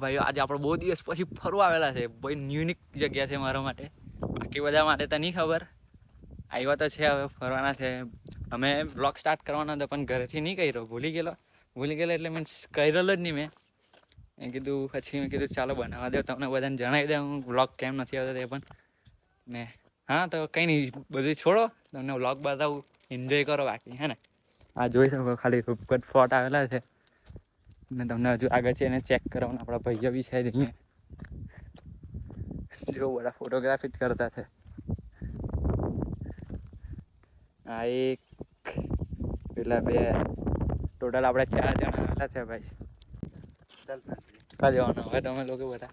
ભાઈઓ, આજે આપણે બહુ દિવસ પછી ફરવા આવેલા છે ભાઈ. યુનિક જગ્યા છે મારા માટે, બાકી બધા માટે તો નહીં ખબર. આવ્યા તો છે, હવે ફરવાના છે. અમે બ્લોગ સ્ટાર્ટ કરવાના હતા પણ ઘરેથી નહીં કર્યો, ભૂલી ગયેલો એટલે મીન્સ કરેલો જ નહીં મેં કીધું. પછી મેં કીધું ચાલો બનાવવા દો, તમને બધાને જણાવી દે હું બ્લોગ કેમ નથી આવતો તે પણ. ને હા, તો કંઈ નહીં, બધું છોડો, તમને વ્લોગ બતાવું, એન્જોય કરો બાકી, હે ને. આ જોઈ શકો ખાલી રૂપગઢ ફોર્ટ આવેલા છે ને તમને હજુ આગળ છે એને ચેક કરવાના. આપણા ભાઈઓ બી છે અહીંયા, જો બધા ફોટોગ્રાફી જ કરતા છે. આ એક પેલા બે ટોટલ આપણે 4 જણા આવેલા છે ભાઈ. કા જવાનું હવે તમે લોકો બધા?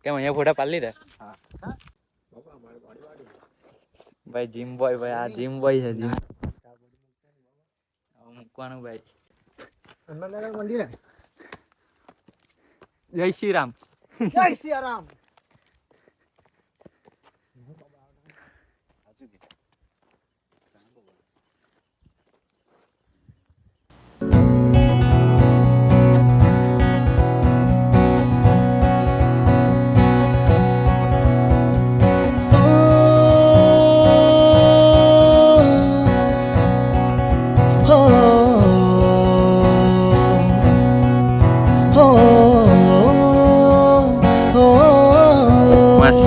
કેમ અહીંયા ફોટા પાડી લીધા? ભાઈ જીમ બોય, ભાઈ આ જીમ બોય છે. જીમ મૂકવાનું ભાઈ. જય શ્રી રામ. જય શ્રી રામ.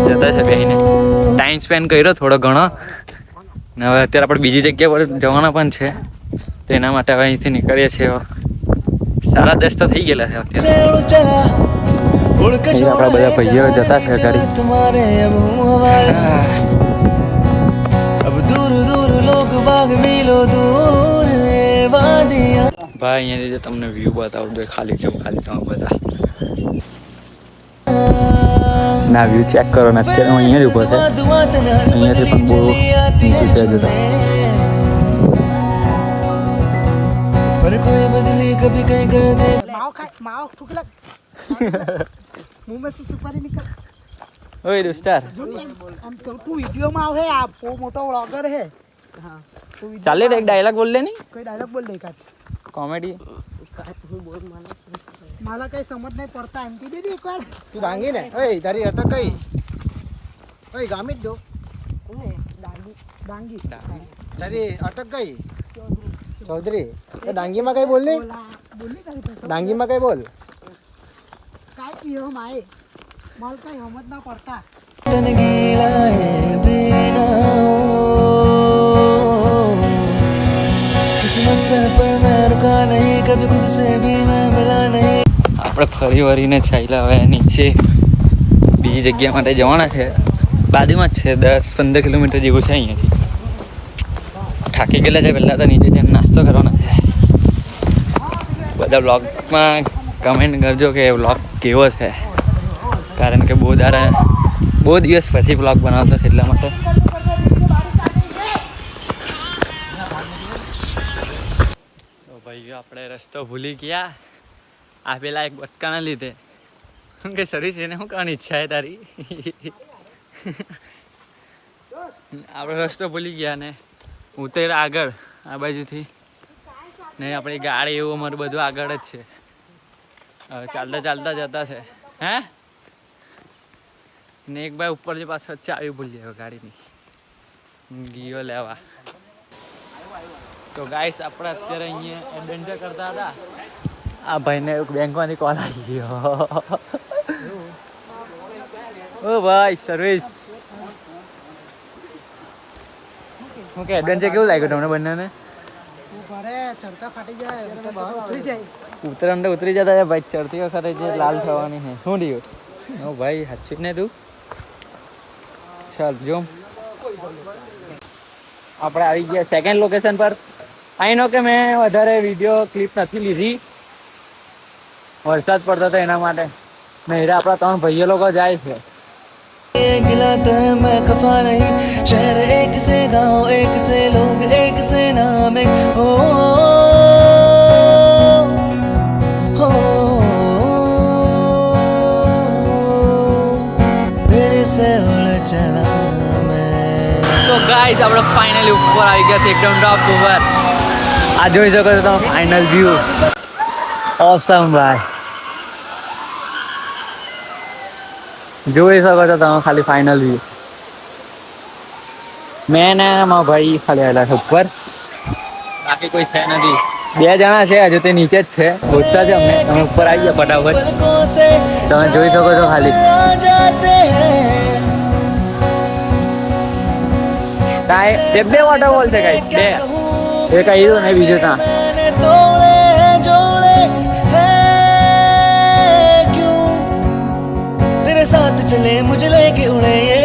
જતા છે બેહીને ટાઈમ સ્પેન્ડ કર્યો થોડો ઘણો. હવે અત્યારે આપણે બીજી જગ્યા પર જવાના પણ છે, તો એના માટે હવે અહીંથી નીકળીએ છીએ. 10:30 તો થઈ ગયેલા છે અત્યારે. આપણા બધા ભાઈઓ જતા છે ગાડી. ભાઈ અહીંયાથી તમને વ્યૂ બતાવું દો, ખાલી છે ખાલી તમે બધા ના વ્યૂ ચેક કરો ને. અત્યારે હું અહીંયા જ ઉભો છે, અહીંયાથી પણ બહુ ઊંચું છે જતા. ઓય દોસ્તાર, તું વિડિયો માં આવે, આ બહુ મોટો વ્લોગર હે. ચાલે એક ડાયલોગ બોલ લે. નહીં કોઈ ડાયલોગ બોલ દે કાટ કોમેડી. માલા કઈ સમજ નહીં પડતા એમ કી દીધી એકવાર. તું ડાંગી ને ઓય તારી હતા કઈ ઓય ગામી જ દો ડાંગી તારી અટક કઈ ચૌધરી. એ ડાંગી માં કઈ બોલ ને, બોલી તારી ડાંગી માં કઈ બોલ. કાઈ કીયો માય માલ કઈ સમજ ના પડતા. આપણે ફરી વળીને ચાલ્યા હવે નીચે બીજી જગ્યા માટે જવાના છે. બાજુમાં જ છે, 10-15 કિલોમીટર જેવું છે અહીંયાથી. થાકી ગયેલા છે, પહેલાં તો નીચે જઈને નાસ્તો કરવાનો છે. બધા બ્લોગમાં કમેન્ટ કરજો કે બ્લોગ કેવો છે, કારણ કે બહુ દિવસ પછી બ્લોગ બનાવતો છે એટલા માટે. તો ભાઈ આપણે રસ્તો ભૂલી ગયા આ પેલા એક બટકાના લીધે. શું કે સર્વિસ એને શું કરવાની ઈચ્છા છે તારી? આપણે રસ્તો ભૂલી ગયા ને ઉતર આગળ આ બાજુથી ને આપણી ગાડી એવું અમારું બધું આગળ જ છે. હવે ચાલતા ચાલતા જતા છે. હે ને એક ભાઈ ઉપર જે પાછો ચાવી ભૂલી આવ્યો ગાડીની, ગયો લેવા. તો ગાઈસ આપણે અત્યારે અહીંયા એડવેન્ચર કરતા હતા. આ ભાઈને બેંકમાંથી કોલ આવી ગયો. ઓ ભાઈ સર્વિસ શું કે એડવેન્ચર કેવું લાગ્યું તમને બંનેને? ચડતા ફાટી જાય, ઉતરી જાય. ઉતરંડે ઉતરી જતા છે ભાઈ. ચડતી વખતે જે લાલ થવાની છે. શું થયું? ઓ ભાઈ હાચી ને તું. ચાલ જો આપણે આવી ગયા સેકન્ડ લોકેશન પર. આઈનો કે મેં વધારે વિડીયો ક્લિપ નથી લીધી, વરસાદ પડતો હતો એના માટે. નહીં આપણા 3 ભાઈઓ લોકો જાય છે. गिलाता है मैं खफा नहीं, शहर एक से गांव एक से लोग एक से नाम एक हो मेरे से उड़ चला मैं. તો ગાઈસ આપણે ફાઇનલી ઉપર આવી ગયા છે, એકદમ ટોપ ઉપર. આ જોઈ શકો છો તમે ફાઇનલ વ્યૂ. ઓસમ ભાઈ. જોઈ શકો છો તમે ખાલી ફાઇનલ વ્યૂ. મેં ને મારા ભાઈ ખાલી આવેલા છે ઉપર, બાકી કોઈ છે નથી. 2 જણા છે હજુ, તે નીચે જ છે. ઓછા છે અમને. તમે ઉપર આવી ગયા ફટાફટ. पलकों से તમે જોઈ શકો છો ખાલી. आ जाते हैं કાંઈ બે વોટરફોલ છે કાંઈ બે. એક આવ્યું ને બીજું ત્યાં. मैंने तोड़े हैं जोड़े हैं क्यों तेरे साथ चले मुझे लेके उड़े ये